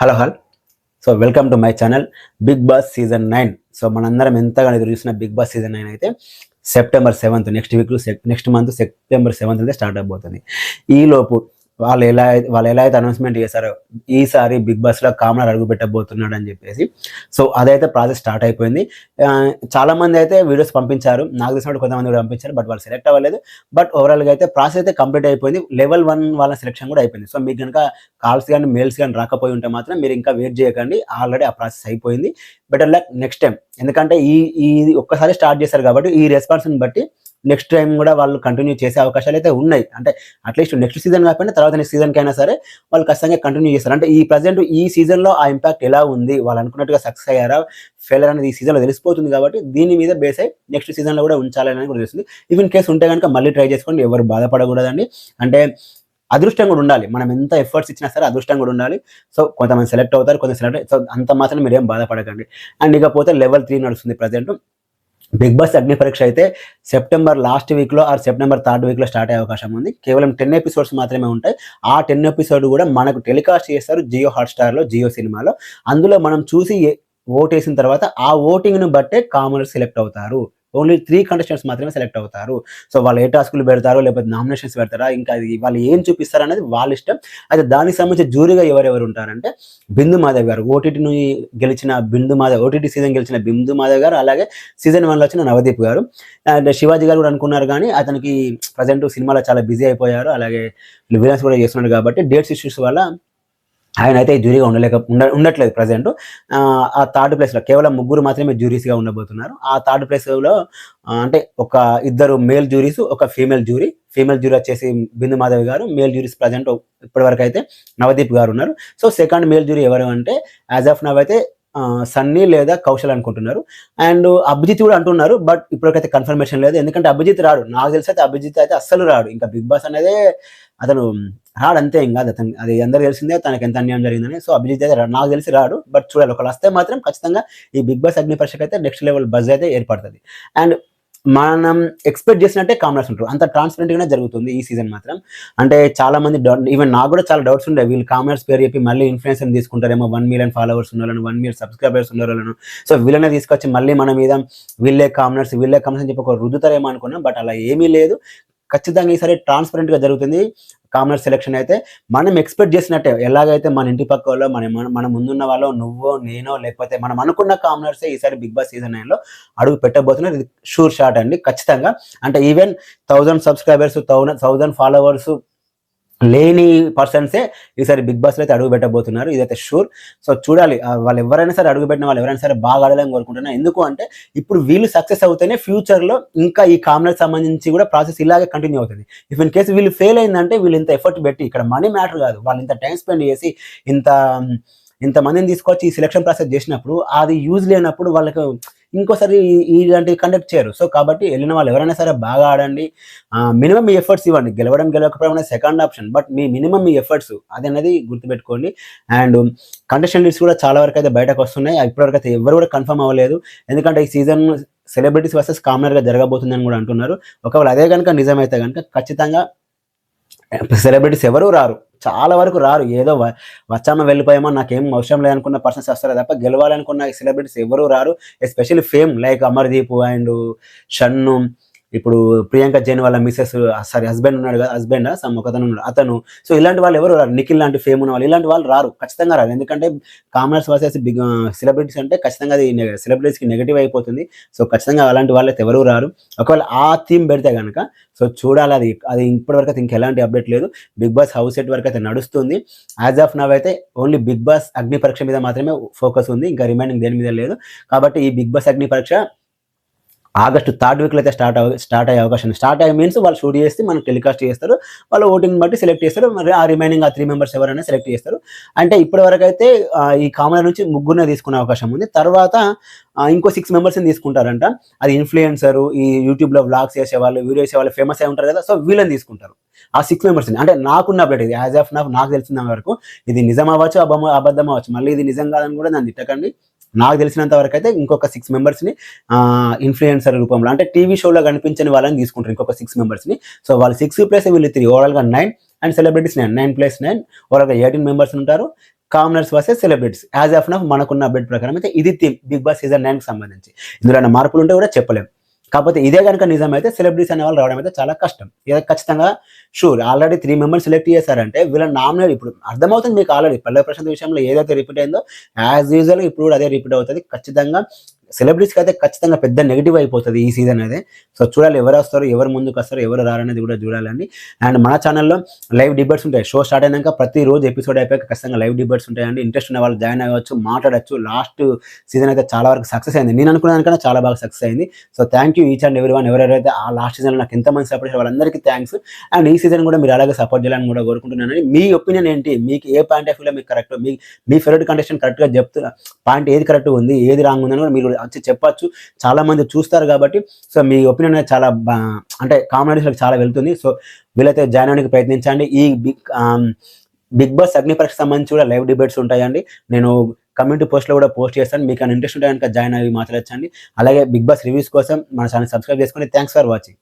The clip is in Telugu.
Hello so welcome to my channel Bigg Boss season 9. So మనందరం ఎంతగానో ఎదురు చూసిన బిగ్ బాస్ సీజన్ 9 అయితే September 7th next month September 7th అయితే స్టార్ట్ అయిపోతుంది. ఈలోపు వాళ్ళు ఎలా అయితే అనౌన్స్మెంట్ చేశారో ఈసారి బిగ్ బాస్లో కామనర్ అడుగు పెట్టబోతున్నాడు అని చెప్పేసి, సో అదైతే ప్రాసెస్ స్టార్ట్ అయిపోయింది. చాలామంది అయితే వీడియోస్ పంపించారు, నాకు తెలిసినట్టు కొంతమంది కూడా పంపించారు, బట్ వాళ్ళు సెలెక్ట్ అవ్వలేదు. బట్ ఓవరాల్గా అయితే ప్రాసెస్ అయితే కంప్లీట్ అయిపోయింది. లెవెల్ 1 వాళ్ళ సెలెక్షన్ కూడా అయిపోయింది. సో మీకు కనుక కాల్స్ కానీ మెయిల్స్ కానీ రాకపోయి ఉంటే మాత్రం మీరు ఇంకా వెయిట్ చేయకండి, ఆల్రెడీ ఆ ప్రాసెస్ అయిపోయింది. బెటర్ లక్ నెక్స్ట్ టైం, ఎందుకంటే ఈ ఒక్కసారి స్టార్ట్ చేశారు కాబట్టి ఈ రెస్పాన్స్ని బట్టి నెక్స్ట్ టైం కూడా వాళ్ళు కంటిన్యూ చేసే అవకాశాలు అయితే ఉన్నాయి. అంటే అట్లీస్ట్ నెక్స్ట్ సీజన్ కాకపోయినా తర్వాత నెక్స్ట్ సీజన్కి అయినా సరే వాళ్ళు ఖచ్చితంగా కంటిన్యూ చేస్తారు. అంటే ఈ సీజన్లో ఆ ఇంపాక్ట్ ఎలా ఉంది, వాళ్ళు అనుకున్నట్టుగా సక్సెస్ అయ్యారా ఫెయిలర్ అనేది ఈ సీజన్లో తెలిసిపోతుంది. కాబట్టి దీని మీద బేస్ అయ్యి నెక్స్ట్ సీజన్లో కూడా ఉంచాలని కూడా తెలుస్తుంది. ఇన్ కేసు ఉంటే కనుక మళ్ళీ ట్రై చేసుకోండి, ఎవరు బాధపడకూడదండి. అంటే అదృష్టం కూడా ఉండాలి, మనం ఎంత ఎఫర్ట్స్ ఇచ్చినా సరే అదృష్టం కూడా ఉండాలి. సో కొంతమంది సెలెక్ట్ అవుతారు, కొంతమంది సో అంత మాత్రం మీరు ఏం బాధపడకండి. అండ్ ఇకపోతే లెవెల్ 3 నడుస్తుంది ప్రజెంట్. బిగ్ బాస్ అగ్ని పరీక్ష అయితే సెప్టెంబర్ లాస్ట్ వీక్లో ఆర్ సెప్టెంబర్ 3rd వీక్లో స్టార్ట్ అయ్యే అవకాశం ఉంది. కేవలం 10 ఎపిసోడ్స్ మాత్రమే ఉంటాయి. ఆ 10 ఎపిసోడ్ కూడా మనకు టెలికాస్ట్ చేస్తారు జియో హాట్స్టార్లో, జియో సినిమాలో. అందులో మనం చూసి ఓటేసిన తర్వాత ఆ ఓటింగ్ను బట్టే కామనర్స్ సెలెక్ట్ అవుతారు. ఓన్లీ 3 కంటెస్టెంట్స్ మాత్రమే సెలెక్ట్ అవుతారు. సో వాళ్ళు ఏ టాస్కులు పెడతారో, లేకపోతే నామినేషన్స్ పెడతారా, ఇంకా అది వాళ్ళు ఏం చూపిస్తారు అనేది వాళ్ళ ఇష్టం. అయితే దానికి సంబంధించి జూరీగా ఎవరెవరు ఉంటారంటే బిందు మాధవ్ గారు, ఓటీటీ సీజన్ గెలిచిన బిందు మాధవ్ గారు, అలాగే సీజన్ 1లో వచ్చిన నవదీప్ గారు. అండ్ శివాజీ గారు కూడా అనుకున్నారు, కానీ అతనికి ప్రజెంట్ సినిమాలో చాలా బిజీ అయిపోయారు, అలాగే విలన్స్ కూడా చేస్తున్నాడు కాబట్టి డేట్స్ ఇష్యూస్ వల్ల ఆయన అయితే జ్యూరీగా ఉండట్లేదు ప్రజెంట్. ఆ 3rd ప్లేస్లో కేవలం 3 మాత్రమే జ్యూరీస్గా ఉండబోతున్నారు. ఆ 3rd ప్లేస్లో అంటే ఒక 2 మేల్ జ్యూరీస్, ఒక ఫీమేల్ జ్యూరీ వచ్చేసి బిందు మాధవ్ గారు, మేల్ జ్యూరీస్ ప్రజెంట్ ఇప్పటివరకు అయితే నవదీప్ గారు ఉన్నారు. సో సెకండ్ మేల్ జ్యూరీ ఎవరు అంటే యాజ్ ఆఫ్ నవ్ అయితే సన్నీ లేదా కౌశల్ అనుకుంటున్నారు. అండ్ అభిజిత్ కూడా అంటున్నారు, బట్ ఇప్పటికైతే కన్ఫర్మేషన్ లేదు. ఎందుకంటే అభిజిత్ రాడు, నాకు తెలిసి అయితే అభిజిత్ అయితే అస్సలు రాడు. ఇంకా బిగ్ బాస్ అనేది అతను రాడు, అంతే. ఇంకా అతను అది అందరూ తెలిసిందే తనకి ఎంత అన్యాయం జరిగిందని. సో అభిజిత్ అయితే నాకు తెలిసి రాడు, బట్ చూడాలి. ఒకళ్ళు వస్తే మాత్రం ఖచ్చితంగా ఈ బిగ్ బాస్ అగ్ని పరీక్షకు అయితే నెక్స్ట్ లెవెల్ బజ్ అయితే ఏర్పడుతుంది. అండ్ మనం ఎక్స్పెక్ట్ చేసినట్టే కామనర్స్ ఉంటారు, అంత ట్రాన్స్పరెంట్గానే జరుగుతుంది ఈ సీజన్ మాత్రం. అంటే చాలా మంది ఈవెన్ నాకు కూడా చాలా డౌట్స్ ఉండే, వీళ్ళు కామనర్స్ పేరు చెప్పి మళ్ళీ ఇన్ఫ్లుయెన్సర్ తీసుకుంటారేమో, 1 million ఫాలోవర్స్ ఉన్నారని, 1 million సబ్స్క్రైబర్స్ ఉన్నారని. సో వీళ్ళనే తీసుకొచ్చి మళ్ళీ మన మీద వీళ్ళే కామనర్స్ అని చెప్పి ఒక రుద్దుతారేమో అనుకున్నాం, బట్ అలా ఏమీ లేదు. ఖచ్చితంగా ఈసారి ట్రాన్స్పరెంట్గా జరుగుతుంది కామనర్ సెలెక్షన్ అయితే. మనం ఎక్స్పెక్ట్ చేసినట్టే, ఎలాగైతే మన ఇంటి పక్క వాళ్ళు, మన ముందున్న వాళ్ళు, నువ్వో నేనో, లేకపోతే మనం అనుకున్న కామనర్సే ఈసారి బిగ్ బాస్ సీజన్ 9లో అడుగు పెట్టబోతున్నారు. ఇది షూర్ షాట్ అండి, ఖచ్చితంగా. అంటే ఈవెన్ 1000 సబ్స్క్రైబర్స్, 1000 ఫాలోవర్స్ లేని పర్సన్సే ఈసారి బిగ్ బాస్లో అయితే అడుగు పెట్టబోతున్నారు, ఇదైతే షూర్. సో చూడాలి, వాళ్ళు ఎవరైనా సరే అడుగుపెట్టిన వాళ్ళు ఎవరైనా సరే బాగా ఆడాలని కోరుకుంటున్నారు. ఎందుకు అంటే ఇప్పుడు వీళ్ళు సక్సెస్ అవుతేనే ఫ్యూచర్లో ఇంకా ఈ కామనర్కి సంబంధించి కూడా ప్రాసెస్ ఇలాగే కంటిన్యూ అవుతుంది. ఇన్ కేసు వీళ్ళు ఫెయిల్ అయిందంటే, వీళ్ళు ఇంత ఎఫర్ట్ పెట్టి, ఇక్కడ మనీ మ్యాటర్ కాదు, వాళ్ళు ఇంత టైం స్పెండ్ చేసి ఇంతమందిని తీసుకొచ్చి ఈ సెలక్షన్ ప్రాసెస్ చేసినప్పుడు అది యూజ్ లేనప్పుడు వాళ్ళకి ఇంకోసారి ఇలాంటివి కండక్ట్ చేయరు. సో కాబట్టి వెళ్ళిన వాళ్ళు ఎవరైనా సరే బాగా ఆడండి, మినిమం మీ ఎఫర్ట్స్ ఇవ్వండి. గెలవకపోవడం సెకండ్ ఆప్షన్, బట్ మినిమం మీ ఎఫర్ట్స్ అది అనేది గుర్తుపెట్టుకోండి. అండ్ కంటెస్టెంట్ లిస్ట్ కూడా చాలా వరకు అయితే బయటకు వస్తున్నాయి, ఇప్పటివరకు అయితే ఎవరు కూడా కన్ఫర్మ్ అవ్వలేదు. ఎందుకంటే ఈ సీజన్ సెలబ్రిటీస్ వర్సెస్ కామనర్గా జరగబోతుందని కూడా అంటున్నారు. ఒకవేళ అదే కనుక నిజమైతే కనుక ఖచ్చితంగా సెలబ్రిటీస్ ఎవరు రారు, చాలా వరకు రారు. ఏదో వచ్చామో వెళ్ళిపోయామో, నాకేం అవసరం లేదనుకున్న పర్సన్స్ వస్తారే తప్ప గెలవాలనుకున్న సెలబ్రిటీస్ ఎవరు రారు. Especially fame like Amardeep and Shannu, ఇప్పుడు ప్రియాంక జైన్ వాళ్ళ హస్బెండ్ ఉన్నాడు కదా, ఒకతను ఉన్నాడు అతను. సో ఇలాంటి వాళ్ళు ఎవరు రారు. నిఖిల్ లాంటి ఫేమ్ ఉన్న వాళ్ళు, ఇలాంటి వాళ్ళు రారు, ఖచ్చితంగా రారు. ఎందుకంటే కామనర్స్ వర్సెస్ బిగ్ సెలబ్రిటీస్ అంటే ఖచ్చితంగా అది సెలబ్రిటీస్కి నెగిటివ్ అయిపోతుంది. సో ఖచ్చితంగా అలాంటి వాళ్ళు అయితే ఎవరు రారు. ఒకవేళ ఆ థీమ్ పెడితే కనుక సో చూడాలి. అది ఇప్పటివరకు అయితే ఇంకెలాంటి అప్డేట్ లేదు. బిగ్ బాస్ హౌస్ సెట్ వరకు అయితే నడుస్తుంది. యాజ్ ఆఫ్ నవ్ అయితే ఓన్లీ బిగ్ బాస్ అగ్ని పరీక్ష మీద మాత్రమే ఫోకస్ ఉంది, ఇంకా రిమైనింగ్ దేని మీద లేదు. కాబట్టి ఈ బిగ్ బాస్ అగ్ని పరీక్ష ఆగస్టు 3rd వీక్లో అయితే స్టార్ట్ అయ్యే అవకాశం. స్టార్ట్ అయ్యే మీన్స్ వాళ్ళు షూట్ చేస్తే మనకు టెలికాస్ట్ చేస్తారు, వాళ్ళు ఓటింగ్ బట్టి సెలెక్ట్ చేస్తారు. మరి ఆ రిమైనింగ్ 3 మెంబర్స్ ఎవరైనా సెలెక్ట్ చేస్తారు. అంటే ఇప్పటి వరకు అయితే ఈ కామనర్ నుంచి 3 తీసుకునే అవకాశం ఉంది. తర్వాత ఇంకో 6 మెంబర్స్ని తీసుకుంటారంట. అది ఇన్ఫ్లుయెన్సర్, ఈ యూట్యూబ్లో వ్లాగ్స్ చేసేవాళ్ళు, వీడియో చేసేవాళ్ళు, ఫేమస్ అయి ఉంటారు కదా, సో వీళ్ళని తీసుకుంటారు. ఆ 6 మెంబర్స్ని, అంటే నాకున్న అప్డేట్ ఇది, యాజ్ ఆఫ్ నాకు తెలిసిన వరకు. ఇది నిజం అవ్వచ్చు, అబద్ధం అవ్వచ్చు, మళ్ళీ ఇది నిజం కాదని కూడా నన్ను తిట్టకండి. నాకు తెలిసినంత వరకు అయితే ఇంకొక 6 మెంబర్స్ని ఇన్ఫ్లుయెన్సర్ రూపంలో, అంటే టీవీ షోలో కనిపించని వాళ్ళని తీసుకుంటారు, ఇంకొక 6 మెంబర్స్ని. సో వాళ్ళు 6 ప్లస్ వీళ్ళు 3, ఓవరాల్గా 9. అండ్ సెలబ్రిటీస్ 9 + 9, ఓవరాల్గా 18 మెంబర్స్ ఉంటారు. Commoners versus celebrities. As of now మనకున్న అప్డేట్ ప్రకారం అయితే ఇది థీమ్ బిగ్ బాస్ సీజన్ 9కి సంబంధించి. ఇందులో ఏమైనా మార్పులు ఉంటే కూడా చెప్పలేం. కాకపోతే ఇదే గనుక నిజమైతే సెలబ్రిటీస్ అనే వాళ్ళు రావడం అయితే చాలా కష్టం. ఇక ఖచ్చితంగా షూర్ ఆల్రెడీ 3 మెంబర్స్ సెలెక్ట్ చేశారంటే వీళ్ళని నామినేట్ ఇప్పుడు అర్థమవుతుంది మీకు ఆల్రెడీ పల్లవి ప్రశాంత్ విషయంలో ఏదైతే రిపీట్ అయిందో యాజ్ యూజువల్ ఇప్పుడు కూడా అదే రిపీట్ అవుతుంది. ఖచ్చితంగా సెలబ్రిటీస్కి అయితే ఖచ్చితంగా పెద్ద నెగిటివ్ అయిపోతుంది ఈ సీజన్ అయితే. సో చూడాలి ఎవరు వస్తారు, ఎవరు ముందుకు వస్తారు, ఎవరు రారనేది కూడా చూడాలండి. అండ్ మన ఛానల్లో లైవ్ డిబేట్స్ ఉంటాయి. షో స్టార్ట్ అయినాక ప్రతిరోజు ఎపిసోడ్ అయిపోయాక ఖచ్చితంగా లైవ్ డిబేట్స్ ఉంటాయండి. ఇంట్రెస్ట్ ఉన్న వాళ్ళు జాయిన్ అవ్వచ్చు, మాట్లాడచ్చు. లాస్ట్ సీజన్ అయితే చాలా వరకు సక్సెస్ అయింది. నేను అనుకున్న దానికన్నా చాలా బాగా సక్సెస్ అయింది. So thank you each and ఎవరి వన్ ఎవరైతే ఆ లాస్ట్ సీజన్లో నాకు ఎంతమంది సపోర్ట్ చేశారు వాళ్ళందరికీ థ్యాంక్స్. అండ్ ఈ సీజన్ కూడా మీరు అలాగే సపోర్ట్ చేయాలని కూడా కోరుకుంటున్నాను. మీ ఒపీనియన్ ఏంటి, మీకు ఏ పాయింట్ ఆఫ్ వ్యూలో మీకు కరెక్ట్, మీ ఫేవరెట్ కంటెస్టెంట్ కరెక్ట్గా చెప్తున్నా పాయింట్ ఏది కరెక్ట్ ఉంది ఏది రాంగ్ ఉందని కూడా మీరు వచ్చి చెప్పచ్చు. చాలా మంది చూస్తారు కాబట్టి సో మీ ఒపీనియన్ అనేది చాలా అంటే కామెంట్స్లకు చాలా వెళ్తుంది. సో వీళ్ళైతే జాయిన్ అవ్వడానికి ప్రయత్నించండి. ఈ బిగ్ బాస్ అగ్ని పరీక్షకు సంబంధించి కూడా లైవ్ డిబేట్స్ ఉంటాయండి. నేను కమ్యూనిటీ పోస్ట్లో కూడా పోస్ట్ చేస్తాను. మీకు ఇంట్రెస్ట్ ఉంటే కనుక జాయిన్ అయ్యి మాట్లాడచ్చండి. అలాగే బిగ్ బాస్ రివ్యూస్ కోసం మన ఛానల్ సబ్స్క్రైబ్ చేసుకోండి. Thanks for watching.